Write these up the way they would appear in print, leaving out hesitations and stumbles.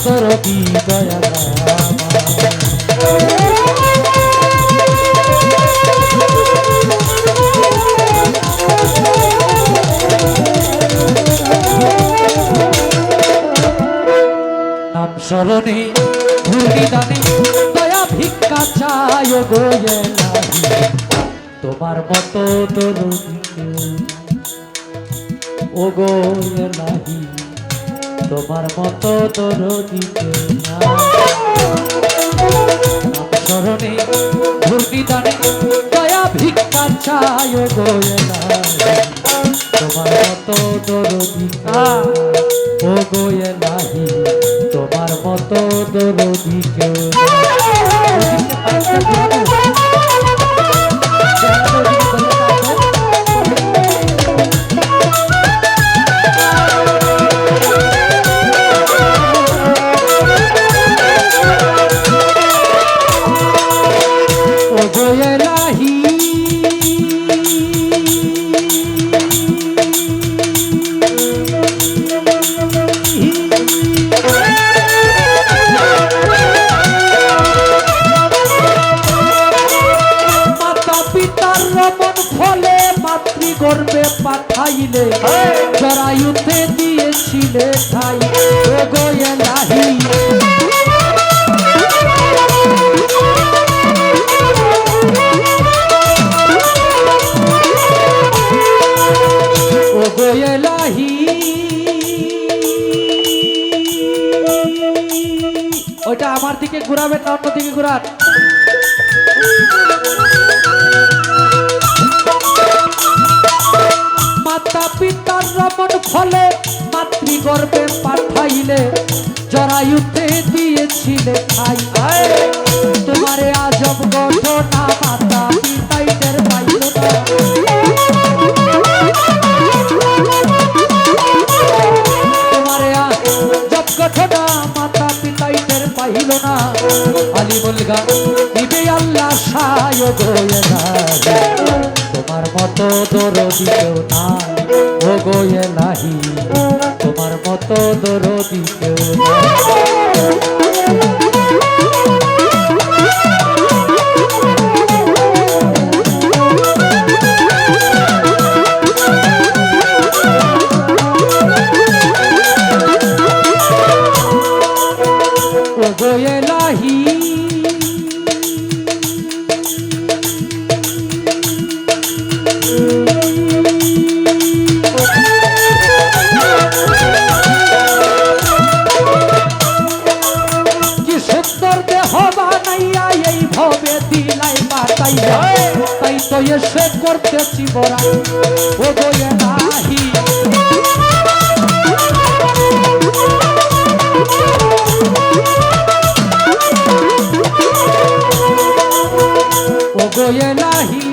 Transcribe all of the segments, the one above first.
দরদি দয়া নাম স্মরণে ঘূর্ণি দানে দয়া ভিক্ষা চায় গো তোমার মতো দরদি ও গো এলাহি তোমার মতো দরদি স্মরণে ঘূর্ণি দানে দয়া ভিক্ষা চায় গো তোমার মতো দরদি ও গো এলাহি তোমার মতো দরদি কেউ গর্বে পাঠাইলে জরায়ুতে দিয়েছিলে ঠাই ও গো এলাহি ও গো এলাহি ওইটা আমার দিকে ঘুরাবে না অন্য দিকে ঘুরান মাতা পিতার রমণ ফলে মাতৃগর্ভে পাঠাইলে জরায়ুতে দিয়েছিলে খাই তোমারে আজব ঘটনা মাতা পিতাইদের পাইল না তোমারে আজব ঘটনা মাতা পিতাইদের পাইল না আলী বলগা দিবে আল্লাহ সায় গোয়েলা তোমার মতো দরদি কেউ নাই ও গো এলাহি তোমার মতো দরদি কেউ ও গো এলাহি তাই তো এসে করতেছি বড়া ও গো এলাহি ও গো এলাহি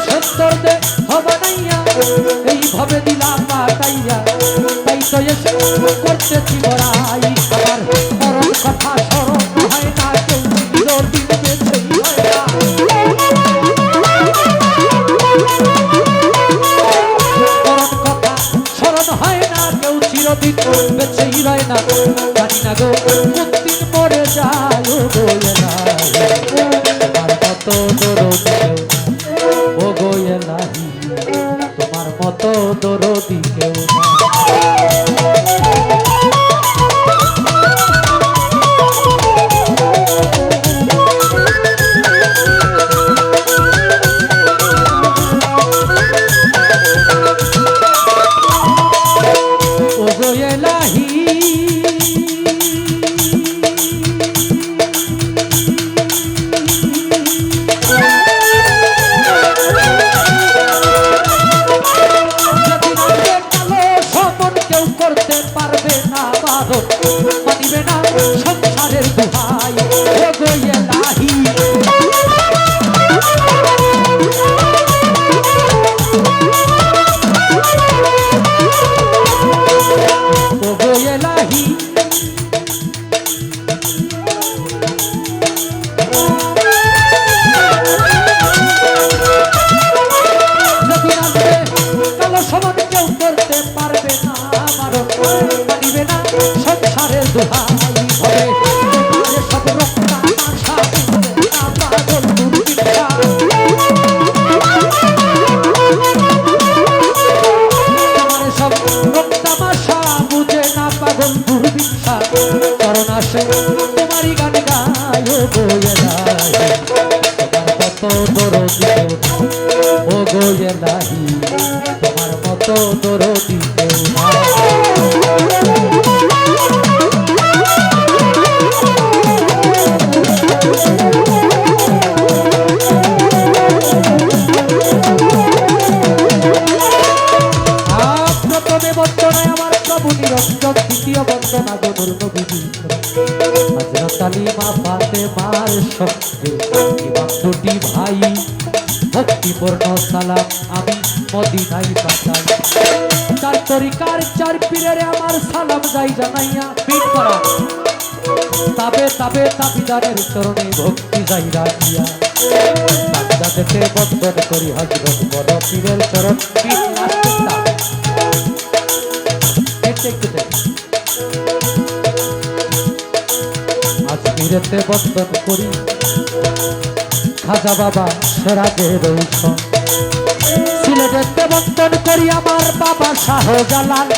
সত্তর দে হবে নাইয়া এইভাবে দিলাম পাতাইয়া তাই তো এসে করতেছি বড়াই আমার মরণ কথা স্মরণ হয় না কেউ চিরদিন বেঁচেই হয় না মরণ কথা স্মরণ হয় না কেউ চিরদিন বেঁচেই রয় না জানি না গো কোনদিন মরে যায় ও গো এলাহি তোমার মতো দরদি ও গো এলাহি তোমার মতো দরদি কেউ এলাহি করতে পারবে না বারণ মানিবে না সংসারের দোহাই ও গো এলাহি ও গো এলাহি কালো সমান কেউ করতে পারবে না মানিবে না সংসারের দোহাই হবে তোমার সব রক্তা আশা না পাগল দুর্বিক্ষা তোমার সব রক্তা আশা বুঝে না পাগল দুর্বিক্ষা কারণ আসে তোমারই গান গায় গো এলাহি তোমার কত দরদি ও গো এলাহি তোমার মতো দরদি বন্দনায় আমার প্রভু নিরঞ্জন দ্বিতীয় বন্দনা গনুর নবী হযরত আলী মা ফাতেমার সঙ্গে ইমাম দুটি ভাই ভক্তিপূর্ণ সালাম আমি মদিনায় পাঠাই চার তরিকার চার পীরের আমার সালাম যাই জানাইয়া পিঠ করা তাবে তাবে তাবিদারের চরণে ভক্তি যাই রাখিয়া বাগদাদেতে বন্দন করি হযরত বড় পীরের চরণ পিঠ নাস্তা আজমিরেতে বন্দন করি খাজা বাবা সেরাজের রৌশন সিলেটেতে বন্দন করি আমার বাবা শাহজালাল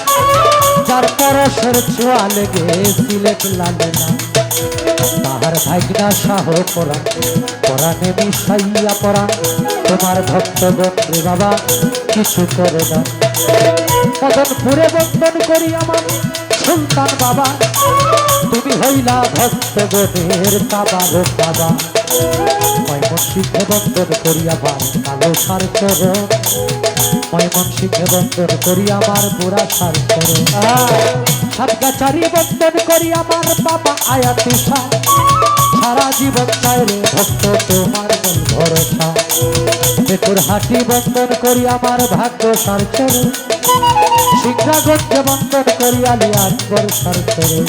যার পরশের ছোঁয়া লেগে সিলেট লাগে না তাহার ভাগনা শাহ পরাণ পরাণে মিশাইয়া পরাণ তোমার ভক্তগণ রে বাবা কিছু করে না মদনপুরে বন্দন করি আমার সুলতান বাবা তুমি হইলা ভক্তগণের বাবার বাবা ময়মনসিংহে বন্দন করি আমার কালো সার চরণ ময়মনসিংহে বন্দন করি আমার বুড়া সার চরণ সাতগাছারি বন্দন করি আমার বাবা আয়াতি শাহ সারা জীবন চাইলে ভক্ত তোমার মন ভরসা বেকুর হাটি বন্দন করি আমার ভাগ্য সার চরণ শিক্ষাগঞ্জে বন্দন করি আলী আকবর সার চরণ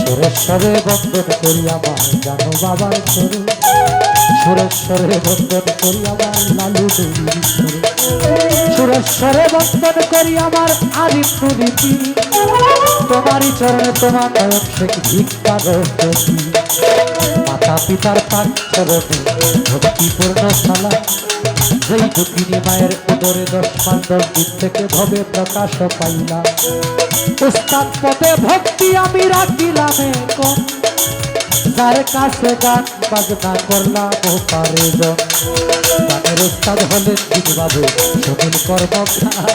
সুরেশ্বরে বন্দন করি আমার জানো বাবার চরণ সুরেশ্বরে বন্দন করি আমার লালু দেবীর চরণ সুরেশ্বরে বন্দন করি আমার আরিফ নীতি তোমারই চরণে তোমার নয়ন শেখ ভিক্ষা রয়েছি মাতা পিতার পাক চরণে ভক্তিপূর্ণ সালাম যেই দুঃখিনী মায়ের উদরে 10 দিন থেকে ভবে প্রকাশ পাইলাম উস্তাদ পদে ভক্তি আমি রাখিলাম কম যার কাছে গান বাজনা করলাম ও পারে জন গানের উস্তাদ হলেন দিনবাবু সুনীল কর্মকার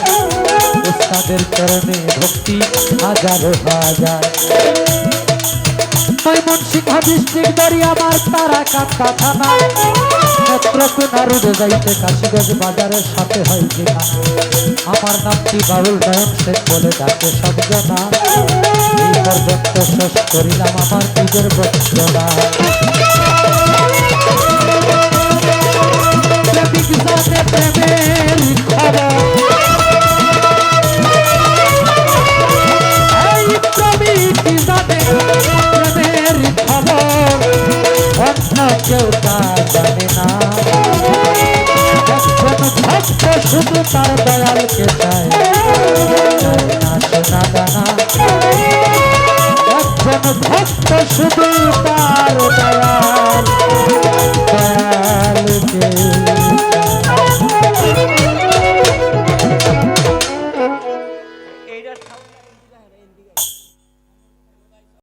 উস্তাদের চরণে ভক্তি হাজার হাজার ময়মনসিংহ ডিস্ট্রিক্ট ধরি আমার তারাকান্দা থানা নেত্রকোনা রোডে যাইতে কাশীগঞ্জ বাজারের সাথে হয় ঠিকানা আমার নামটি বাউল নয়ন শেখ বলে ডাকে সব জনা এই পর্যন্ত শেষ করিলাম আমার নিজের বক্তব্য প্রেমের খবর এই প্রবৃত্তি জানে প্রেমের খবর অন্য কেউ তা জানে না একজন ভক্ত শুধু তার দয়ালকে চায় না সোনা দানা একজন ভক্ত শুধু